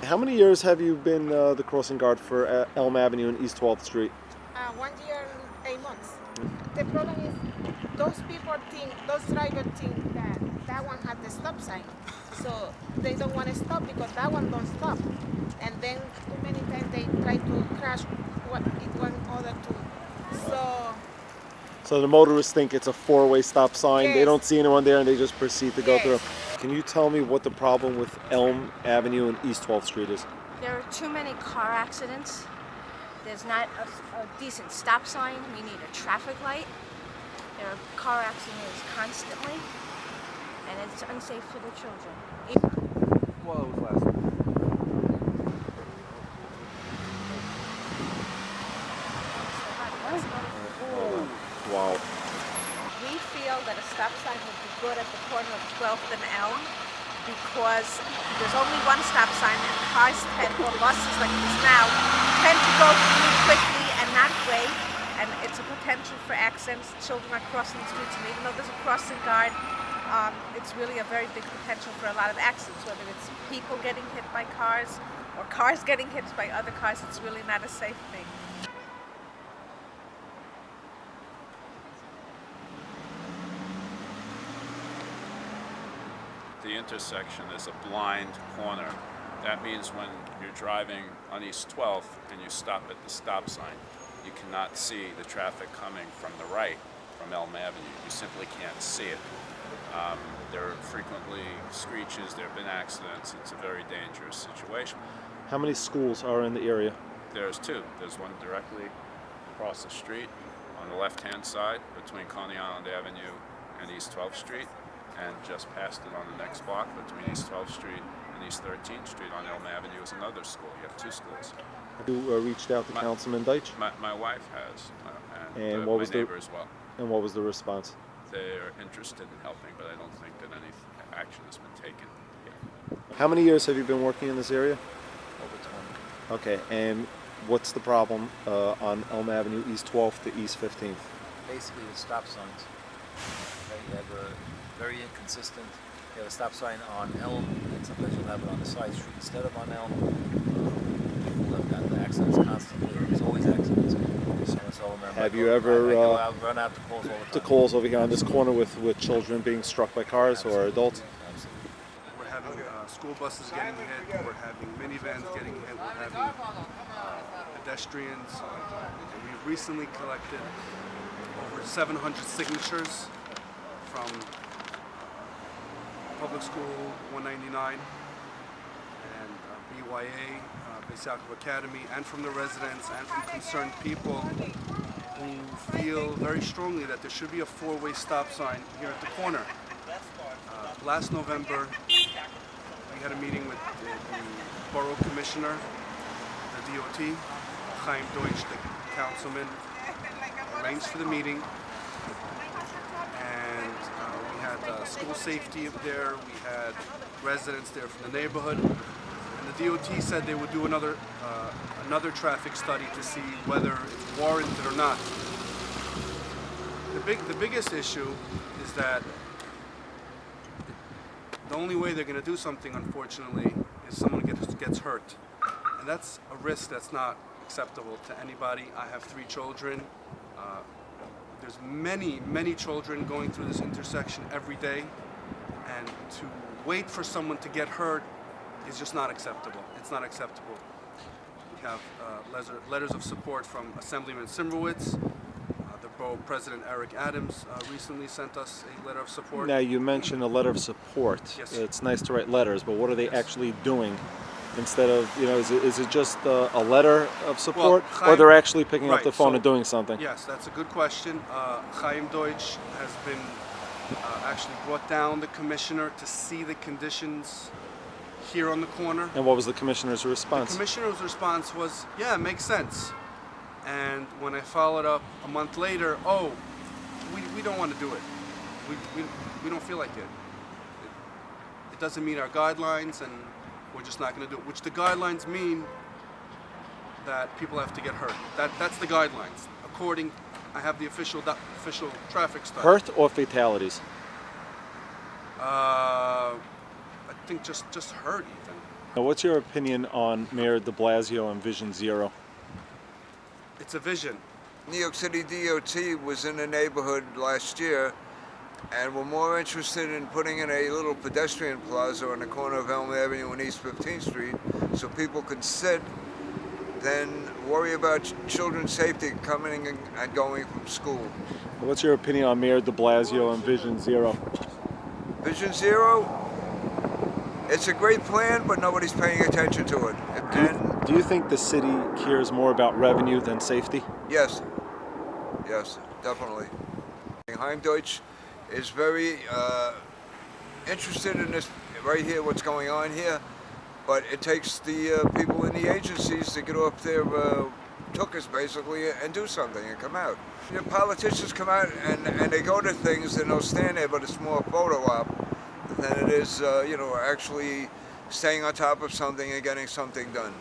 How many years have you been the crossing guard for Elm Avenue and East 12th Street? 1 year and 8 months. The problem is those people think, those drivers think that that one had the stop sign. So they don't want to stop because that one don't stop. And then too many times they try to crash one other two. So the motorists think it's a four-way stop sign. They Yes. don't see anyone there and they just proceed to go Yes. through. Can you tell me what the problem with Elm Avenue and East 12th Street is? There are too many car accidents. There's not a decent stop sign. We need a traffic light. There are car accidents constantly, and it's unsafe for the children. Well, it was last week. Wow. We feel that a stop sign would be good at the corner of 12th and Elm because there's only one stop sign and cars tend, or buses like this now, tend to go through quickly and not wait, and it's a potential for accidents. Children are crossing the streets, and even though there's a crossing guard, it's really a very big potential for a lot of accidents, whether it's people getting hit by cars or cars getting hit by other cars. It's really not a safe thing. The intersection is a blind corner. That means when you're driving on East 12th and you stop at the stop sign, you cannot see the traffic coming from the right, from Elm Avenue. You simply can't see it. There are frequently screeches, there have been accidents. It's a very dangerous situation. How many schools are in the area? There's two. There's one directly across the street on the left-hand side between Coney Island Avenue and East 12th Street, and just past it on the next block between East 12th Street and East 13th Street on Elm Avenue is another school. You have two schools. You reached out to Councilman Deitch? My wife has, And and what my was the- neighbor as well. And what was the response? They're interested in helping, but I don't think that any action has been taken yet. How many years have you been working in this area? Over 20. Okay, and what's the problem on Elm Avenue, East 12th to East 15th? Basically, the stop signs. Okay, you have a very inconsistent. You have a stop sign on Elm, and sometimes you'll have it on the side street instead of on Elm. People have gotten accidents constantly. There's always accidents. So it's all a matter of Have you ever I go out, run out to calls all the time. the calls over here on this corner with children being struck by cars or adults? Absolutely. We're having school buses getting hit, we're having minivans getting hit, we're having pedestrians. And we've recently collected over 700 signatures from Public School 199 and BYA, Base Yaakov Academy, and from the residents and from concerned people who feel very strongly that there should be a four-way stop sign here at the corner. Last November, we had a meeting with the Borough Commissioner, the DOT, Chaim Deutsch, the councilman, arranged for the meeting, and we had school safety up there, we had residents there from the neighborhood, and the DOT said they would do another traffic study to see whether it's warranted or not. The biggest issue is that the only way they're going to do something, unfortunately, is someone gets hurt. And that's a risk that's not acceptable to anybody. I have 3 children. There's many children going through this intersection every day. And to wait for someone to get hurt is just not acceptable. It's not acceptable. We have letters of support from Assemblyman Simrowitz. The Borough President Eric Adams recently sent us a letter of support. Now, you mentioned a letter of support. Yes. It's nice to write letters, but what are they Yes. actually doing? Instead of, is it just a letter of support, or Chaim- they're actually picking up right, the phone so- and doing something? Yes, that's a good question. Chaim Deutsch has been actually brought down the commissioner to see the conditions here on the corner. And what was the commissioner's The response? commissioner's response was, yeah, it makes sense. And when I followed up a month later, oh, we don't want to do it. We don't feel like it. It doesn't meet our guidelines, and we're just not going to do it. Which the guidelines mean that people have to get hurt. That's the guidelines. According, I have the official traffic study. Hurt or fatalities? I think just hurt, even Now, what's your opinion on Mayor de Blasio and Vision Zero? It's a vision. New York City DOT was in the neighborhood last year and were more interested in putting in a little pedestrian plaza on the corner of Elm Avenue and East 15th Street so people could sit than worry about children's safety coming and going from school. What's your opinion on Mayor de Blasio and Vision Zero? Vision Zero, it's a great plan, but nobody's paying attention to it. And Do you think the city cares more about revenue than safety? yes, definitely. Heimdeutsch is very interested in this right here, what's going on here, but it takes the people in the agencies to get off their tuchus basically and do something and come out. The politicians come out and they go to things and they'll stand there, but it's more a photo op than it is, actually staying on top of something and getting something done.